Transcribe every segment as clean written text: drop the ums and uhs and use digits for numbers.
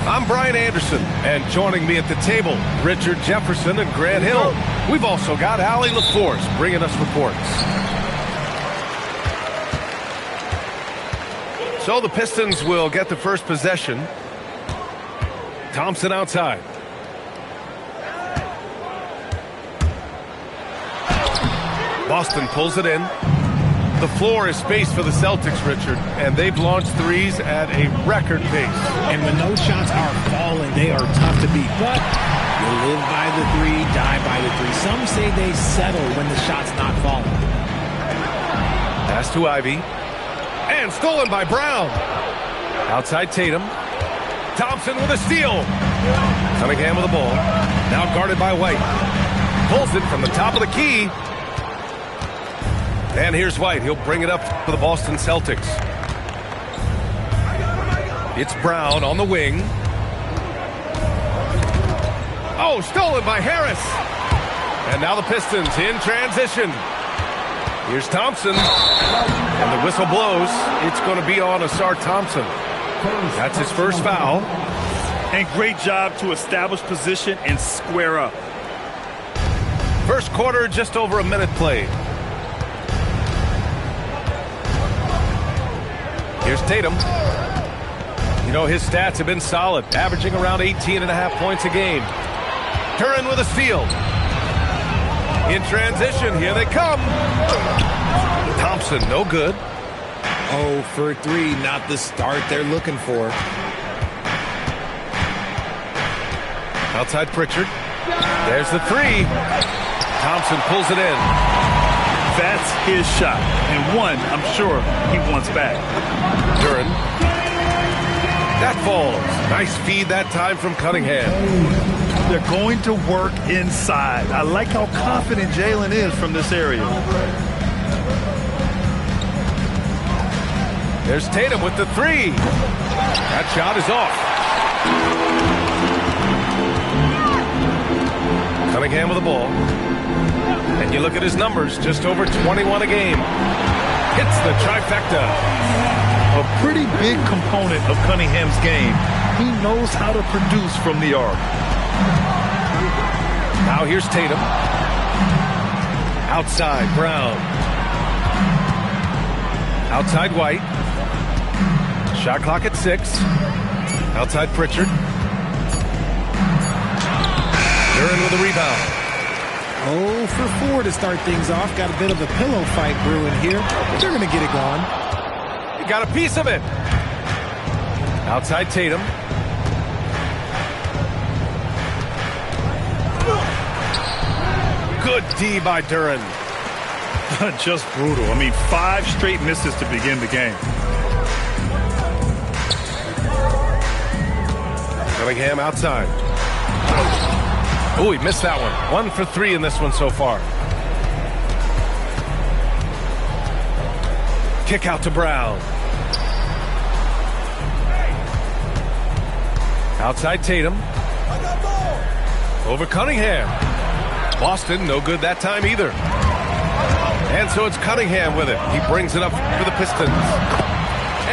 I'm Brian Anderson, and joining me at the table, Richard Jefferson and Grant Hill. We've also got Allie LaForce bringing us reports. So the Pistons will get the first possession. Thompson outside. Boston pulls it in. The floor is space for the Celtics, Richard, and they've launched threes at a record pace. And when those shots are falling, they are tough to beat. But you live by the three, die by the three. Some say they settle when the shot's not falling. Pass to Ivy. And stolen by Brown. Outside Tatum. Thompson with a steal. Cunningham with the ball. Now guarded by White. Pulls it from the top of the key. And here's White. He'll bring it up for the Boston Celtics. It's Brown on the wing. Oh, stolen by Harris. And now the Pistons in transition. Here's Thompson. And the whistle blows. It's going to be on Ausar Thompson. That's his first foul. And great job to establish position and square up. First quarter, just over a minute played. Here's Tatum. You know, his stats have been solid, averaging around 18.5 points a game. Duren with a steal. In transition, here they come. Thompson, no good. 0 for 3, not the start they're looking for. Outside Pritchard. There's the three. Thompson pulls it in. That's his shot, and one I'm sure he wants back. Duren. That falls. Nice feed that time from Cunningham. They're going to work inside. I like how confident Jalen is from this area. There's Tatum with the three. That shot is off. Cunningham with the ball. And you look at his numbers, just over 21 a game. Hits the trifecta. A pretty big component of Cunningham's game. He knows how to produce from the arc. Now here's Tatum. Outside, Brown. Outside, White. Shot clock at 6. Outside, Pritchard. Duren with a rebound. 0 for 4 to start things off. Got a bit of a pillow fight brewing here, but they're going to get it going. You got a piece of it. Outside Tatum. Good D by Duren. Just brutal. I mean, 5 straight misses to begin the game. Cunningham outside. Oh, he missed that one. 1 for 3 in this one so far. Kick out to Brown. Outside Tatum. Over Cunningham. Boston, no good that time either. And so it's Cunningham with it. He brings it up for the Pistons.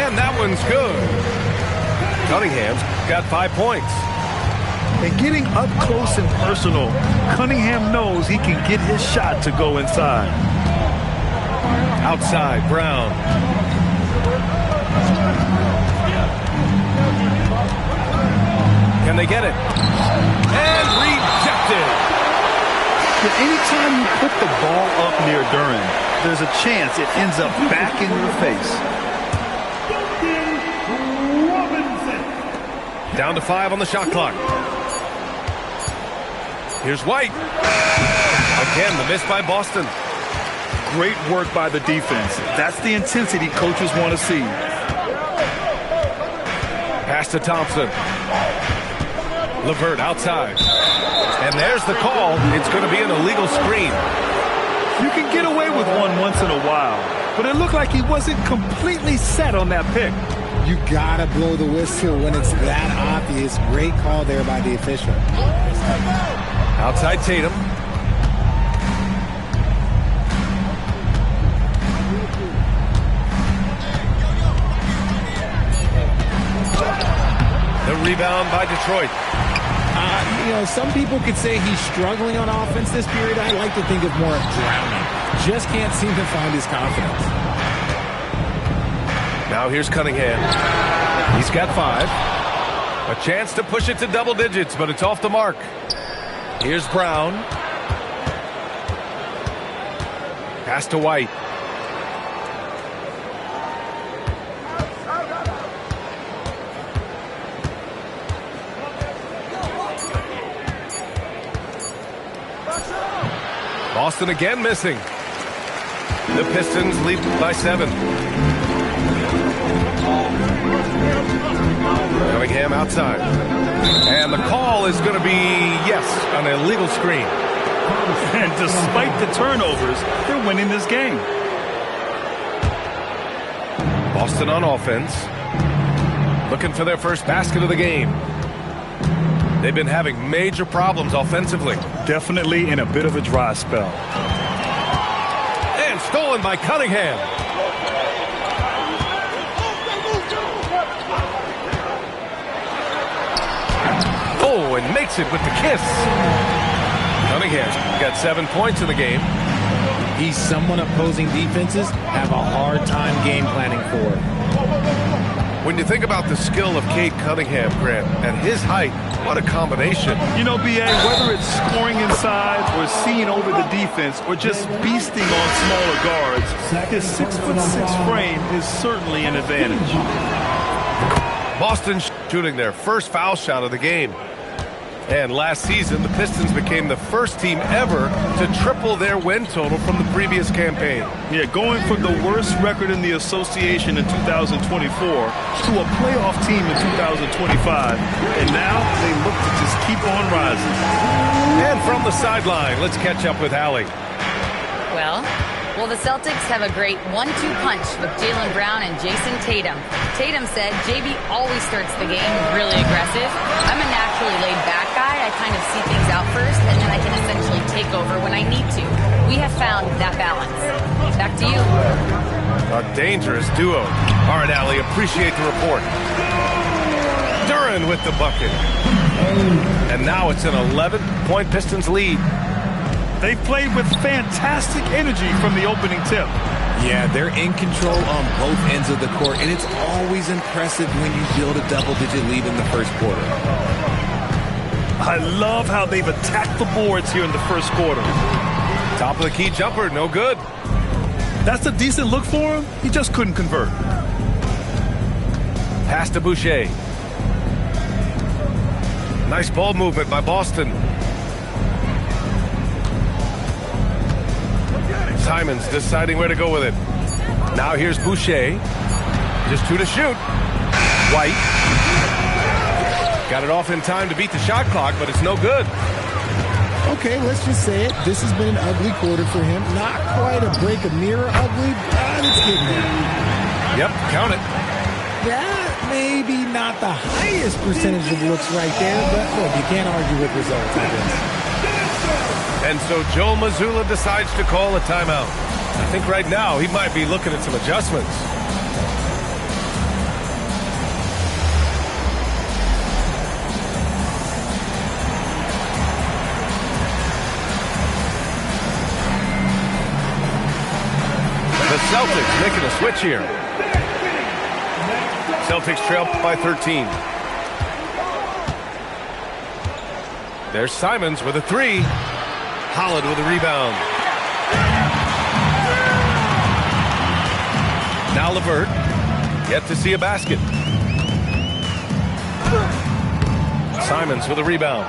And that one's good. Cunningham's got 5 points. And getting up close and personal, Cunningham knows he can get his shot to go inside. Outside, Brown. Can they get it? And rejected. Anytime you put the ball up near Duren, there's a chance it ends up back in your face. Down to 5 on the shot clock. Here's White. Again, the miss by Boston. Great work by the defense. That's the intensity coaches want to see. Pass to Thompson. LeVert outside. And there's the call. It's going to be an illegal screen. You can get away with one once in a while, but it looked like he wasn't completely set on that pick. You gotta blow the whistle when it's that obvious. Great call there by the official. Outside Tatum. The rebound by Detroit. Some people could say he's struggling on offense this period. I like to think of more of drowning. Just can't seem to find his confidence. Now here's Cunningham. He's got 5. A chance to push it to double digits, but it's off the mark. Here's Brown. Pass to White. Boston again missing. The Pistons lead by 7. Cunningham outside. And the call is going to be, yes, an illegal screen. And despite the turnovers, they're winning this game. Boston on offense. Looking for their first basket of the game. They've been having major problems offensively. Definitely in a bit of a dry spell. And stolen by Cunningham. Oh, and makes it with the kiss. Cunningham's got 7 points in the game. He's someone opposing defenses have a hard time game planning for. When you think about the skill of Cade Cunningham, Grant, and his height, what a combination. B.A., whether it's scoring inside or seeing over the defense or just beasting on smaller guards, his 6'6" frame is certainly an advantage. Boston shooting their first foul shot of the game. And last season, the Pistons became the first team ever to triple their win total from the previous campaign. Yeah, going from the worst record in the association in 2024 to a playoff team in 2025. And now they look to just keep on rising. And from the sideline, let's catch up with Allie. Well, the Celtics have a great 1-2 punch with Jaylen Brown and Jason Tatum. Tatum said, JB always starts the game really aggressive. I'm a naturally laid-back guy. I kind of see things out first, and then I can essentially take over when I need to. We have found that balance. Back to you. A dangerous duo. All right, Allie, appreciate the report. Duren with the bucket. And now it's an 11-point Pistons lead. They played with fantastic energy from the opening tip. Yeah, they're in control on both ends of the court, and it's always impressive when you build a double-digit lead in the first quarter. I love how they've attacked the boards here in the first quarter. Top of the key jumper, no good. That's a decent look for him. He just couldn't convert. Pass to Boucher. Nice ball movement by Boston. Simons deciding where to go with it. Now here's Boucher. Just 2 to shoot. White. Got it off in time to beat the shot clock, but it's no good. Okay, let's just say it. This has been an ugly quarter for him. Not quite a break a mirror ugly, but it's getting there. Yep, count it. That maybe not the highest percentage of looks right there, but look, you can't argue with results, I guess. And so Joe Mazzulla decides to call a timeout. I think right now he might be looking at some adjustments. The Celtics making a switch here. Celtics trail by 13. There's Simons with a 3. Holland with a rebound. Now LeVert. Yet to see a basket. Simons with a rebound.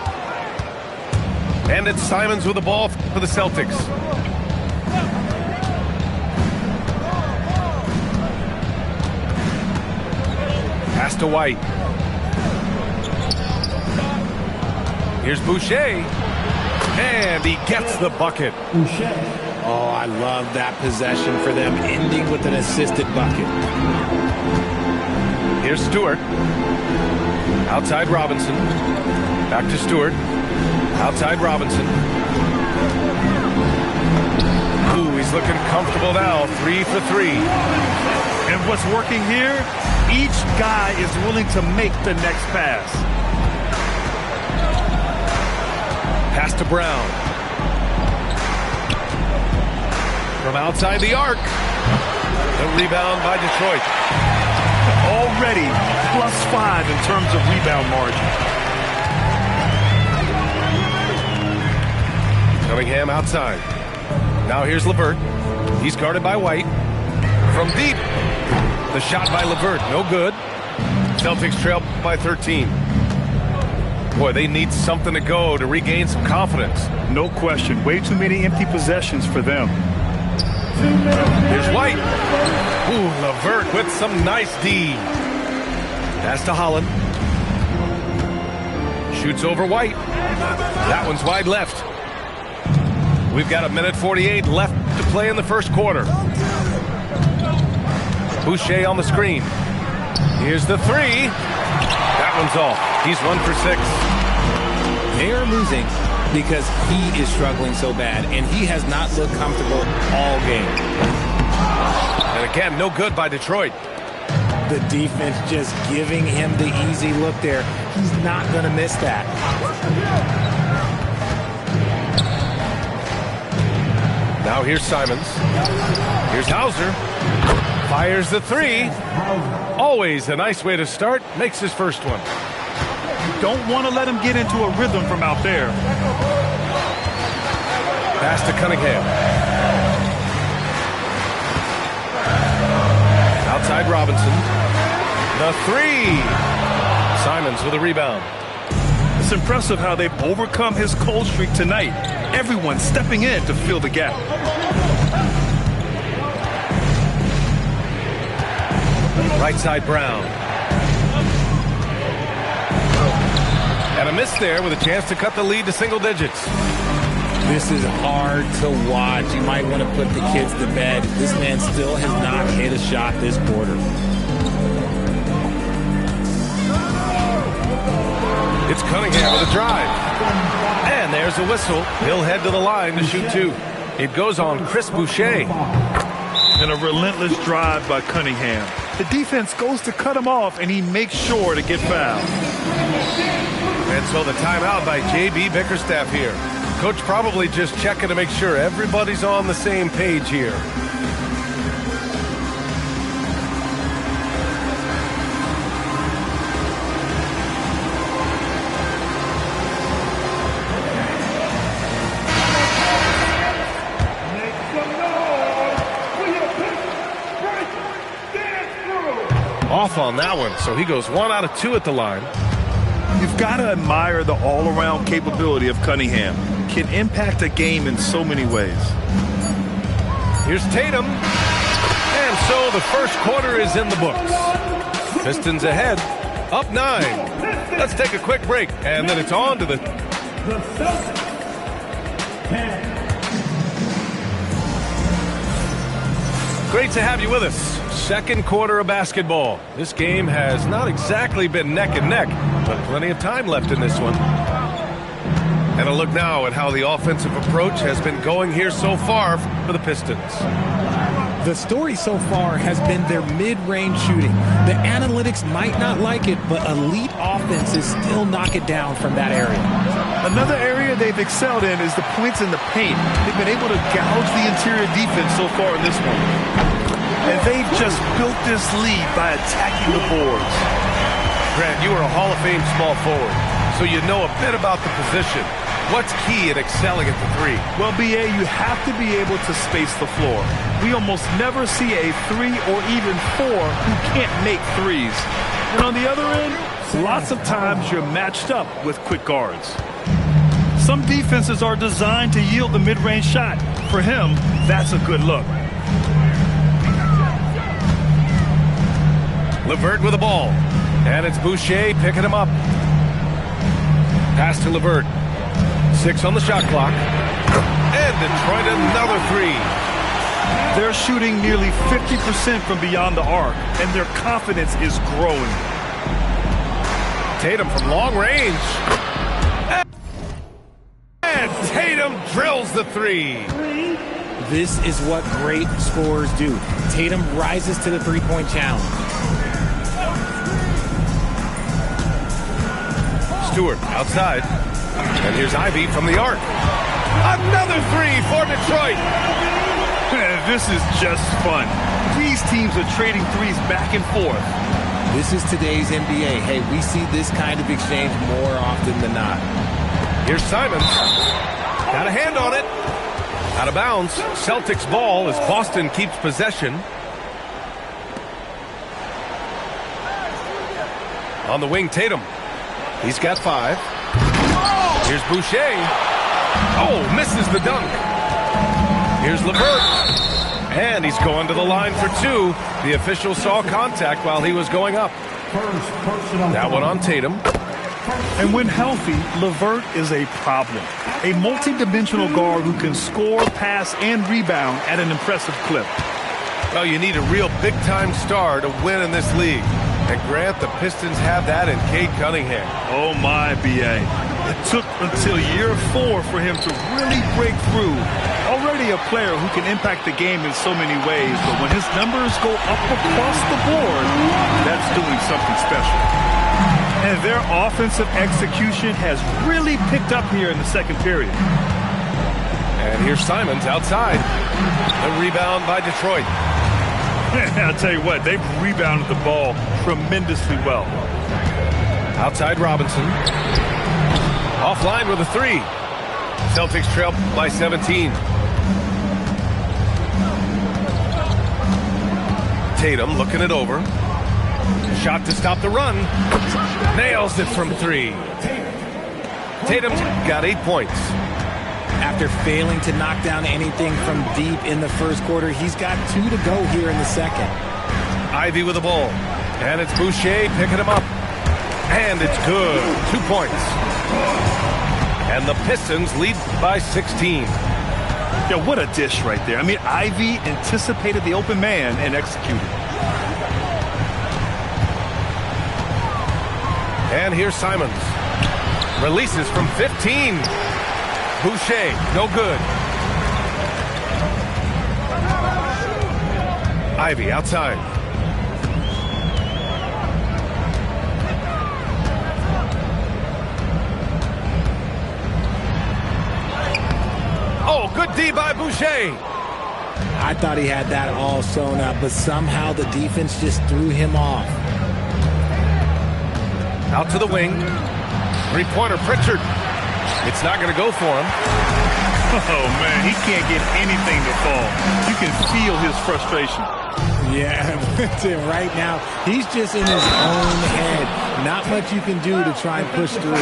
And it's Simons with the ball for the Celtics. Pass to White. Here's Boucher. And he gets the bucket. Oh, I love that possession for them, ending with an assisted bucket. Here's Stewart. Outside Robinson. Back to Stewart. Outside Robinson. Ooh, he's looking comfortable now. 3 for 3. And what's working here? Each guy is willing to make the next pass. Pass to Brown. From outside the arc. The rebound by Detroit. Already +5 in terms of rebound margin. Cunningham outside. Now here's LeVert. He's guarded by White. From deep. The shot by LeVert. No good. Celtics trail by 13. Boy, they need something to go to regain some confidence. No question. Way too many empty possessions for them. Here's White. Ooh, LeVert with some nice D. Pass to Holland. Shoots over White. That one's wide left. We've got 1:48 left to play in the first quarter. Boucher on the screen. Here's the three. That one's off. He's 1 for 6. They are losing because he is struggling so bad, and he has not looked comfortable all game. And again, no good by Detroit. The defense just giving him the easy look there. He's not going to miss that. Now here's Simons. Here's Hauser. Fires the three. Always a nice way to start. Makes his first one. Don't want to let him get into a rhythm from out there. Pass to Cunningham. Outside Robinson. The three. Simons with a rebound. It's impressive how they've overcome his cold streak tonight. Everyone stepping in to fill the gap. Right side Brown. And a miss there with a chance to cut the lead to single digits. This is hard to watch. You might want to put the kids to bed. This man still has not hit a shot this quarter. It's Cunningham with a drive. And there's a whistle. He'll head to the line to shoot two. It goes on Chris Boucher. And a relentless drive by Cunningham. The defense goes to cut him off, and he makes sure to get fouled. And so the timeout by J.B. Bickerstaff here. Coach probably just checking to make sure everybody's on the same page here. Off on that one, so he goes 1 out of 2 at the line. You've got to admire the all-around capability of Cunningham. Can impact a game in so many ways. Here's Tatum. And so the first quarter is in the books. Pistons ahead, up 9. Let's take a quick break, and then it's on to the Great to have you with us. Second quarter of basketball. This game has not exactly been neck and neck, but plenty of time left in this one. And a look now at how the offensive approach has been going here so far for the Pistons. The story so far has been their mid-range shooting. The analytics might not like it, but elite offenses still knock it down from that area. Another area they've excelled in is the points in the paint. They've been able to gouge the interior defense so far in this one. And they've just built this lead by attacking the boards. Grant, you are a Hall of Fame small forward, so you know a bit about the position. What's key in excelling at the three? Well, B.A., you have to be able to space the floor. We almost never see a 3 or even 4 who can't make threes. And on the other end, lots of times you're matched up with quick guards. Some defenses are designed to yield the mid-range shot. For him, that's a good look. LeVert with the ball. And it's Boucher picking him up. Pass to LeVert. 6 on the shot clock. And Detroit another 3. They're shooting nearly 50% from beyond the arc, and their confidence is growing. Tatum from long range. And Tatum drills the 3. This is what great scorers do. Tatum rises to the three-point challenge. Stewart outside. And here's Ivy from the arc. Another three for Detroit. This is just fun. These teams are trading threes back and forth. This is today's NBA. Hey, we see this kind of exchange more often than not. Here's Simons. Got a hand on it. Out of bounds. Celtics ball as Boston keeps possession. On the wing, Tatum. He's got 5. Here's Boucher. Oh, misses the dunk. Here's LeVert. And he's going to the line for 2. The official saw contact while he was going up. That one on Tatum. And when healthy, LeVert is a problem. A multi-dimensional guard who can score, pass, and rebound at an impressive clip. Well, you need a real big-time star to win in this league. And Grant, the Pistons have that in Cade Cunningham. Oh, my, B.A. It took until year 4 for him to really break through. Already a player who can impact the game in so many ways, but when his numbers go up across the board, that's doing something special. And their offensive execution has really picked up here in the second period. And here's Simons outside. A rebound by Detroit. I'll tell you what, they've rebounded the ball tremendously well. Outside Robinson. Offline with a 3. Celtics trail by 17. Tatum looking it over. Shot to stop the run. Nails it from 3. Tatum's got 8 points. After failing to knock down anything from deep in the first quarter, he's got 2 to go here in the second. Ivy with the ball. And it's Boucher picking him up. And it's good. 2 points. And the Pistons lead by 16. Yeah, what a dish right there. I mean, Ivy anticipated the open man and executed. And here's Simons. Releases from 15. Boucher, no good. Ivy outside. Oh, good D by Boucher. I thought he had that all sewn up, but somehow the defense just threw him off. Out to the wing. 3-pointer Pritchard. It's not going to go for him. Oh, man, he can't get anything to fall. You can feel his frustration. Yeah, right now, he's just in his own head. Not much you can do to try and push through.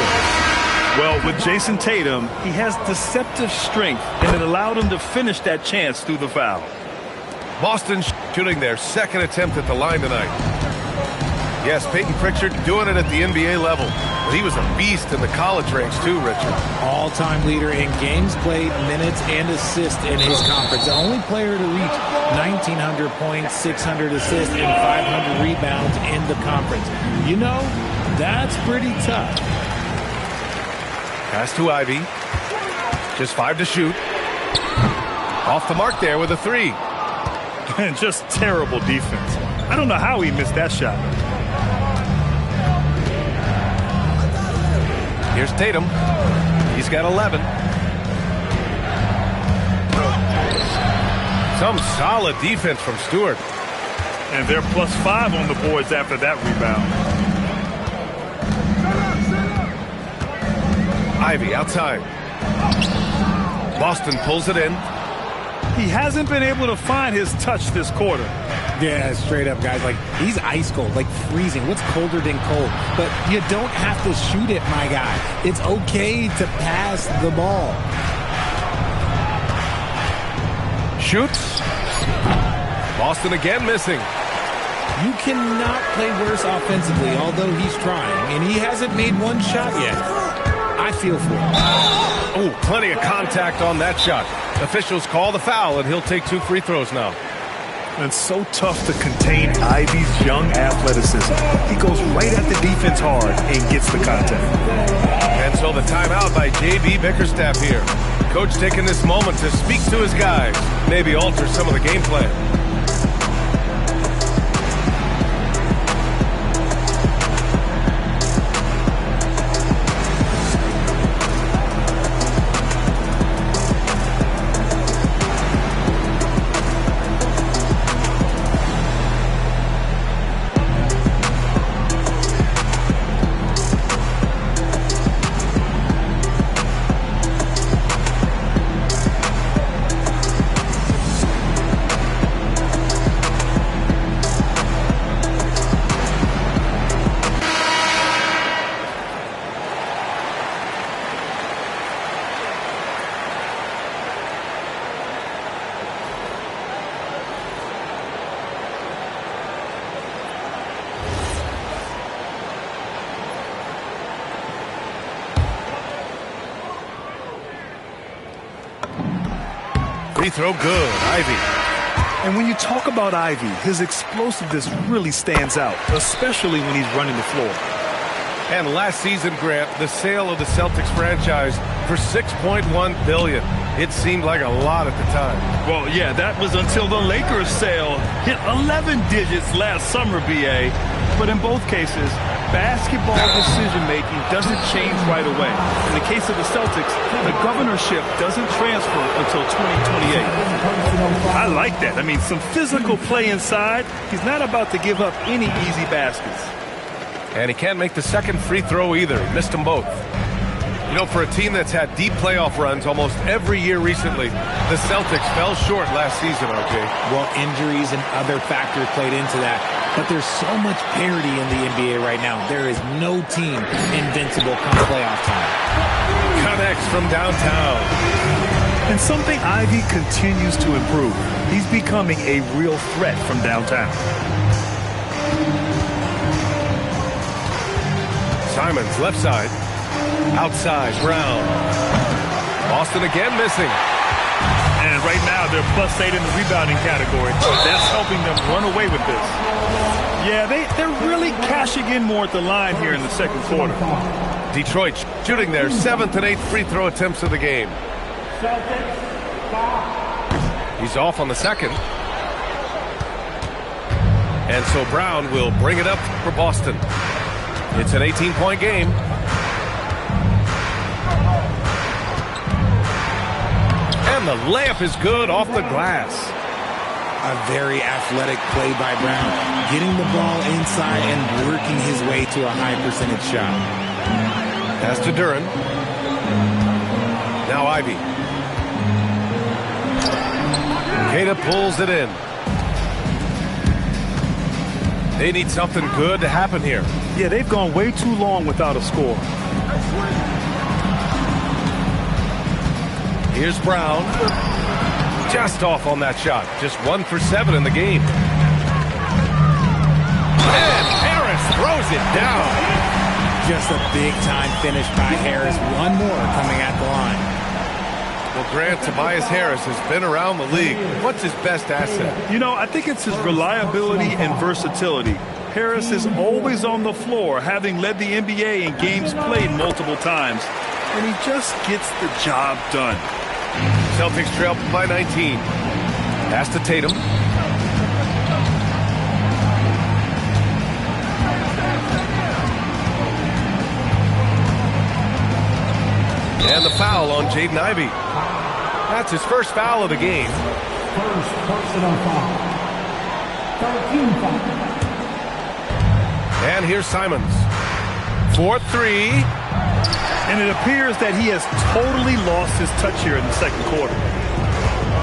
Well, with Jason Tatum, he has deceptive strength, and it allowed him to finish that chance through the foul. Boston shooting their second attempt at the line tonight. Yes, Peyton Pritchard doing it at the NBA level. But he was a beast in the college ranks too, Richard. All-time leader in games played, minutes, and assists in his conference. The only player to reach 1,900 points, 600 assists, and 500 rebounds in the conference. You know, that's pretty tough. Pass to Ivy. Just 5 to shoot. Off the mark there with a 3. And just terrible defense. I don't know how he missed that shot. Here's Tatum. He's got 11. Some solid defense from Stewart. And they're +5 on the boards after that rebound. Ivy outside. Boston pulls it in. He hasn't been able to find his touch this quarter. Yeah, straight up, guys. Like, he's ice cold, like freezing. What's colder than cold? But you don't have to shoot it, my guy. It's okay to pass the ball. Shoots. Boston again missing. You cannot play worse offensively, although he's trying. And he hasn't made one shot yet. I feel for him. Oh, plenty of contact on that shot. Officials call the foul, and he'll take 2 free throws now. And it's so tough to contain Ivy's young athleticism. He goes right at the defense hard and gets the contact. And so the timeout by J.B. Bickerstaff here. Coach taking this moment to speak to his guys, maybe alter some of the game plan. Free throw good. Ivey. And when you talk about Ivey, his explosiveness really stands out, especially when he's running the floor. And last season, Grant, the sale of the Celtics franchise for $6.1 billion. It seemed like a lot at the time. Well, yeah, that was until the Lakers sale hit 11 digits last summer, BA. But in both cases, basketball decision-making doesn't change right away. In the case of the Celtics, the governorship doesn't transfer until 2028. I like that. I mean, some physical play inside. He's not about to give up any easy baskets. And he can't make the second free throw either. He missed them both. You know, for a team that's had deep playoff runs almost every year recently, the Celtics fell short last season, RJ. Well, injuries and other factors played into that. But there's so much parity in the NBA right now. There is no team invincible come playoff time. Connects from downtown. And something Ivey continues to improve. He's becoming a real threat from downtown. Simons, left side. Outside, Brown. Boston again missing. And right now, they're +8 in the rebounding category. That's helping them run away with this. Yeah, they're really cashing in more at the line here in the second quarter. Detroit shooting their 7th and 8th free throw attempts of the game. He's off on the second. And so Brown will bring it up for Boston. It's an 18-point game. And the layup is good off the glass. A very athletic play by Brown, getting the ball inside and working his way to a high percentage shot. Pass to Duren. Now Ivey. Queta pulls it in. They need something good to happen here. Yeah, they've gone way too long without a score. Here's Brown. Just off on that shot. Just 1 for 7 in the game. And Harris throws it down. Just a big-time finish by Harris. One more coming at the line. Well, Grant, Tobias Harris has been around the league. What's his best asset? You know, I think it's his reliability and versatility. Harris is always on the floor, having led the NBA in games played multiple times. And he just gets the job done. Celtics trail by 19. Pass to Tatum. And the foul on Jaden Ivey. That's his first foul of the game. First personal foul. 13 foul. And here's Simons. 4-3. And it appears that he has totally lost his touch here in the second quarter.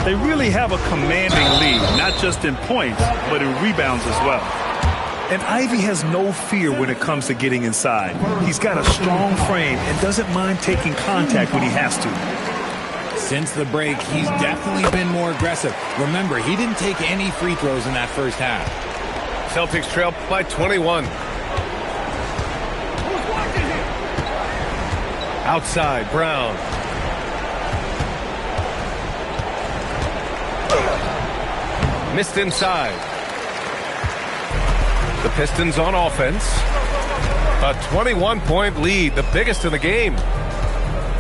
They really have a commanding lead, not just in points, but in rebounds as well. And Ivey has no fear when it comes to getting inside. He's got a strong frame and doesn't mind taking contact when he has to. Since the break, he's definitely been more aggressive. Remember, he didn't take any free throws in that first half. Celtics trail by 21. Outside, Brown. Missed inside. The Pistons on offense. A 21-point lead, the biggest in the game.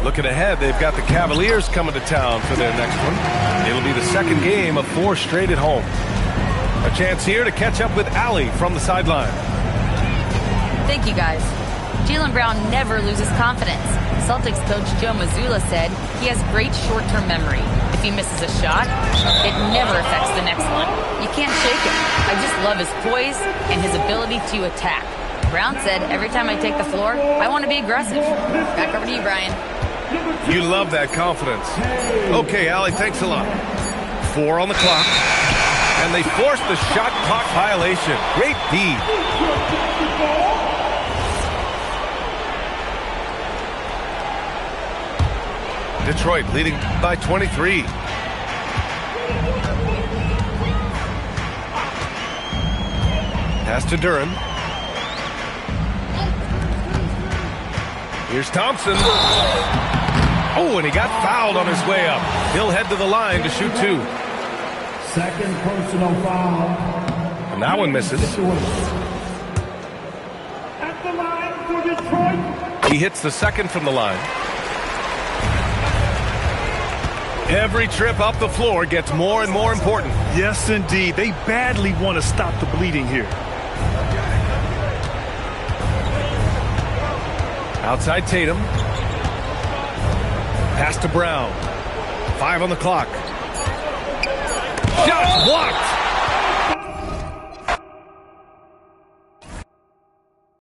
Looking ahead, they've got the Cavaliers coming to town for their next one. It'll be the second game of 4 straight at home. A chance here to catch up with Allie from the sideline. Thank you, guys. Jaylen Brown never loses confidence. Celtics coach Joe Mazzulla said he has great short-term memory. If he misses a shot, it never affects the next one. You can't shake it. I just love his poise and his ability to attack. Brown said, every time I take the floor, I want to be aggressive. Back over to you, Brian. You love that confidence. Okay, Allie, thanks a lot. 4 on the clock. And they forced the shot clock violation. Great D. Detroit leading by 23. Pass to Duren. Here's Thompson. Oh, and he got fouled on his way up. He'll head to the line to shoot 2. Second personal foul. And that one misses. At the line for Detroit. He hits the second from the line. Every trip up the floor gets more and more important. Yes, indeed. They badly want to stop the bleeding here. Outside Tatum. Pass to Brown. 5 on the clock. Shot blocked.